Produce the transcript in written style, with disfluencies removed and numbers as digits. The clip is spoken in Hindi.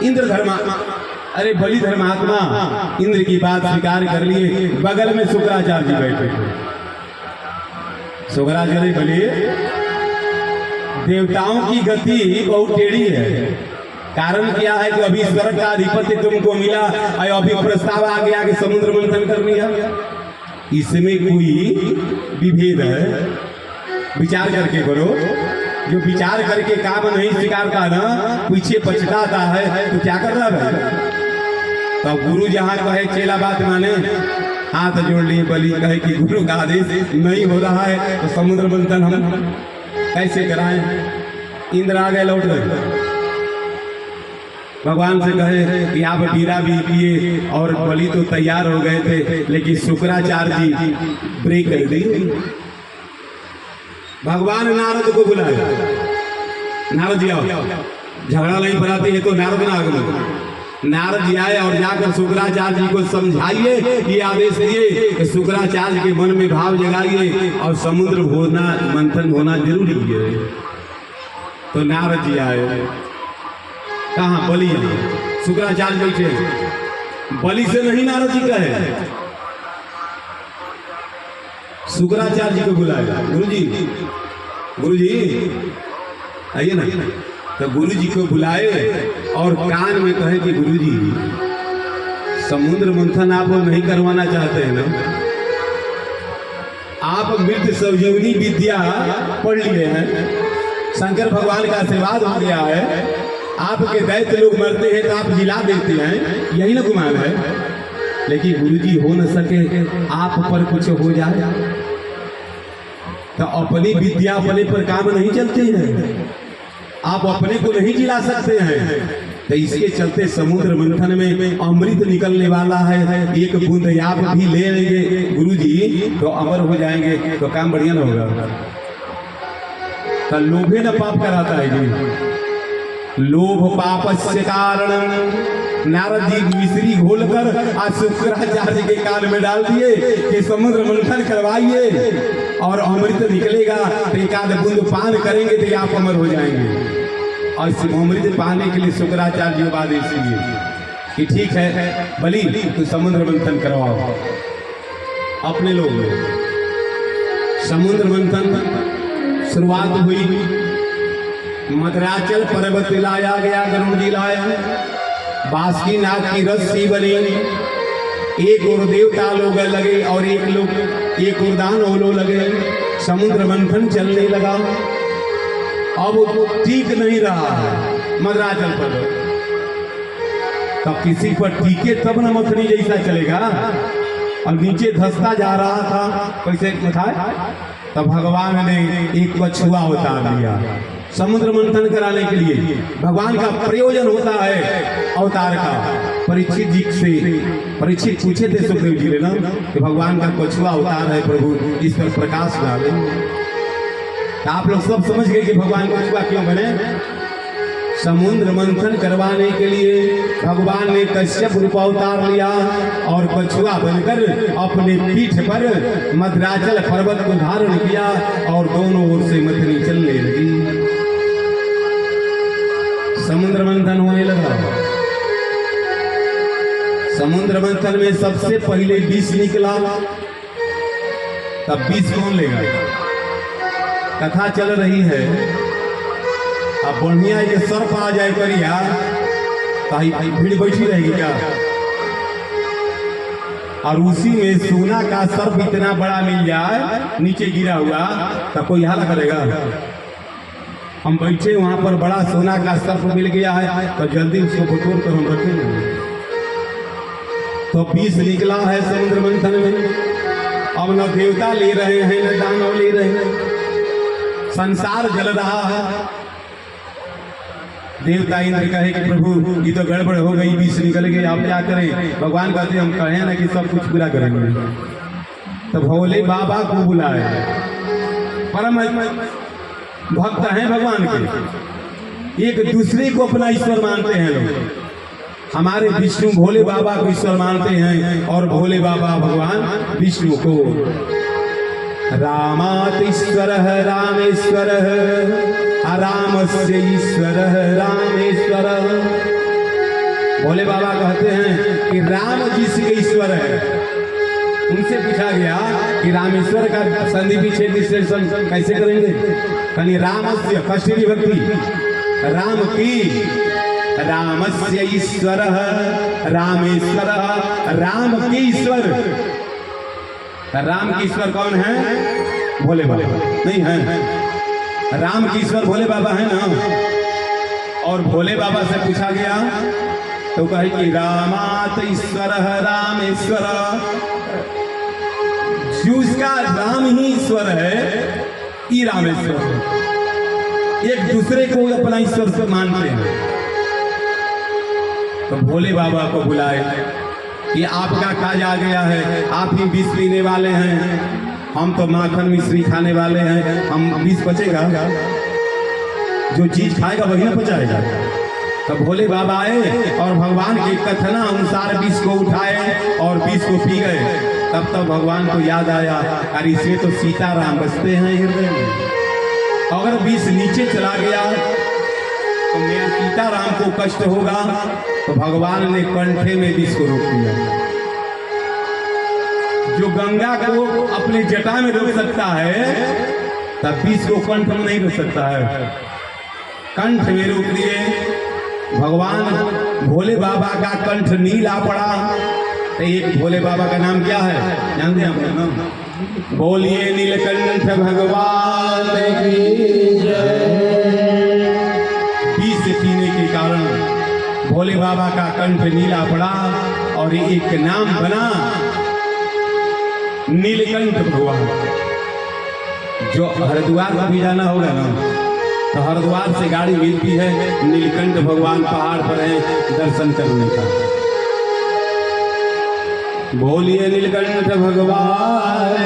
इंद्र धर्मात्मा, अरे बलि धर्मात्मा इंद्र की बात स्वीकार कर लिए। बगल में शुक्राचार्य जी बैठे। शुक्राचार्य बोले देवताओं की गति बहुत टेढ़ी है। कारण क्या है कि अभी स्वर्ग का अधिपति तुमको मिला और अभी प्रस्ताव आ गया कि समुद्र मंथन कर लिया। इसमें कोई विभेद है, विचार करके करो। जो विचार करके काम नहीं स्वीकारता ना, पीछे पछताता है, तो क्या कर रहा है? तो गुरु जहां कहे चेला बात माने, हाथ जोड़ लिए बलि कहे कि गुरु का आदेश नहीं हो रहा है तो समुद्र मंथन हम कैसे कराएं? इंद्र आ गए, लौट गए। भगवान से कहे कि आप बीरा भी किए और बलि तो तैयार हो गए थे, लेकिन शुक्राचार्य जी ब्रेक कर दिए। भगवान नारद को बुलाया, नारद जी आओ, झगड़ा नहीं बनाते है तो नारद ना आगमन। नारद जी आए और जाकर शुक्राचार्य जी को समझाइए कि आदेश दिए कि शुक्राचार्य के मन में भाव जगाइए और समुद्र होना मंथन होना जरूरी है। तो नारद जी आए, कहाँ? बलि। शुक्राचार्य बैठे, बलि से नहीं नारद जी कहे, शुक्राचार्य जी को बुलाया। गुरु जी आइए ना। तो गुरु जी को बुलाए और कान में कहे कि गुरु जी समुद्र मंथन आप नहीं करवाना चाहते हैं ना? आप मृत संजीवनी विद्या पढ़ लिए हैं, शंकर भगवान का आशीर्वाद हो गया है, आपके दैत्य लोग मरते हैं तो आप जिला देते हैं, यही ना गुमान है। लेकिन गुरुजी हो न सके आप पर कुछ हो जाए तो अपनी विद्या अपने पर काम नहीं चलते हैं, आप अपने को नहीं जिला सकते हैं। तो इसके चलते समुद्र मंथन में अमृत निकलने वाला है, एक बूंद आप भी ले लेंगे गुरुजी तो अमर हो जाएंगे, तो काम बढ़िया न होगा। तो लोभे न पाप कराता है जी, लोभ पापस्य कारण। नारद जी मिश्री घोलकर आज शुक्राचार्य के कान में डाल दिए कि समुद्र मंथन करवाइए और अमृत निकलेगा, तो एक आध बूंद पान करेंगे तो आप अमर हो जाएंगे। और इस अमृत पाने के लिए शुक्राचार्य जी आदेश दिए कि ठीक है बलि तो समुद्र मंथन करवाओ। अपने लोग समुद्र मंथन शुरुआत हुई, मद्राचल पर्वत लाया गया, गरुड़ जी लाया, बासुकी नाग की रस्सी बनी, एक और देवता लोग लगे और एक और दानव लगे, समुद्र मंथन चलने लगा। अब ठीक नहीं रहा है मद्राचल पर्वत, तब किसी पर टीके तब न मथनी जैसा चलेगा, और नीचे धंसता जा रहा था कैसे था। तब भगवान ने एक कछुआ उतार लिया समुद्र मंथन कराने के लिए। भगवान का प्रयोजन होता है अवतार का। परीक्षित जी से परीक्षित पूछे थे सुखदेव जी ने ना कि भगवान का कछुआ अवतार है प्रभु, इस पर प्रकाश डाले। तो आप लोग सब समझ गए कि भगवान कछुआ क्यों बने। समुद्र मंथन करवाने के लिए भगवान ने कश्यप रूप अवतार लिया और कछुआ बनकर अपने पीठ पर मद्राचल पर्वत को धारण किया और दोनों ओर से मथनी चलने लगी। समुद्र मंथन होने लगा। समुद्र मंथन में सबसे पहले विष निकला, तब विष कौन लेगा। कथा चल रही है, अब बढ़िया ये सर्प आ जाए करिया कहीं भीड़ बैठी रहेगी क्या। और उसी में सोना का सर्प इतना बड़ा मिल जाए नीचे गिरा हुआ, तब कोई हाल करेगा। हम बैठे वहां पर बड़ा सोना का सर्प मिल गया है तो जल्दी उसको बटोर कर हम रखेंगे। तो विष निकला है समुद्र मंथन में। अब न देवता ले रहे हैं न दानव ले रहे हैं, संसार जल रहा है। देवता इंद्र कहे कि प्रभु ये तो गड़बड़ हो गई, विष निकल गई, आप क्या करें। भगवान कहते हम कहें ना कि सब कुछ पूरा करेंगे। तो भोले बाबा को बुलाए, परम भक्त हैं भगवान के, एक दूसरे को अपना ईश्वर मानते हैं लोग। हमारे विष्णु भोले बाबा को ईश्वर मानते हैं और भोले बाबा भगवान विष्णु को। रामातीश्वर रामेश्वर राम से ईश्वर रामेश्वर। कहते हैं कि राम जिसके ईश्वर है। उनसे पूछा गया कि रामेश्वर का संधि विच्छेद विश्लेषण कैसे करेंगे? कहीं रामस्य षष्ठी विभक्ति, राम की, रामस्य ईश्वर रामेश्वर, राम की ईश्वर। राम की ईश्वर कौन है? भोले बाबा नहीं है? राम की ईश्वर भोले बाबा है ना। और भोले बाबा से पूछा गया तो कहे कि रामात ईश्वर रामेश्वर, जिसका राम ही ईश्वर है ये रामेश्वर है। एक दूसरे को अपना ईश्वर से मानते हैं। तो भोले बाबा को बुलाए कि आपका काज आ गया है, आप ही विष पीने वाले हैं, हम तो माखन मिश्री खाने वाले हैं, हम विष बचेगा? जो चीज खाएगा वही ना पचाएगा। तो भोले बाबा आए और भगवान के कथना अनुसार विष को उठाए और विष को पी गए। तब तक भगवान को याद आया, अरे इसमें तो सीताराम बसते हैं हृदय में। अगर विष नीचे चला गया तो मेरे सीताराम को कष्ट होगा। तो भगवान ने कंठे में विष को रोक दिया। जो गंगा को अपने जटा में रोक सकता है तब विष को कंठ में नहीं रोक सकता है। कंठ में रोक दिए। भगवान भोले बाबा का कंठ नीला पड़ा। तो एक भोले बाबा का नाम क्या है जानते हैं आप नाम? बोलिए नीलकंठ भगवान की जय। विष पीने के कारण भोले बाबा का कंठ नीला पड़ा और एक नाम बना नीलकंठ भगवान। जो हरिद्वार में भी जाना होगा ना तो हरिद्वार से गाड़ी मिलती है, नीलकंठ भगवान पहाड़ पर है दर्शन करने का। बोलिए नीलकंठ भगवान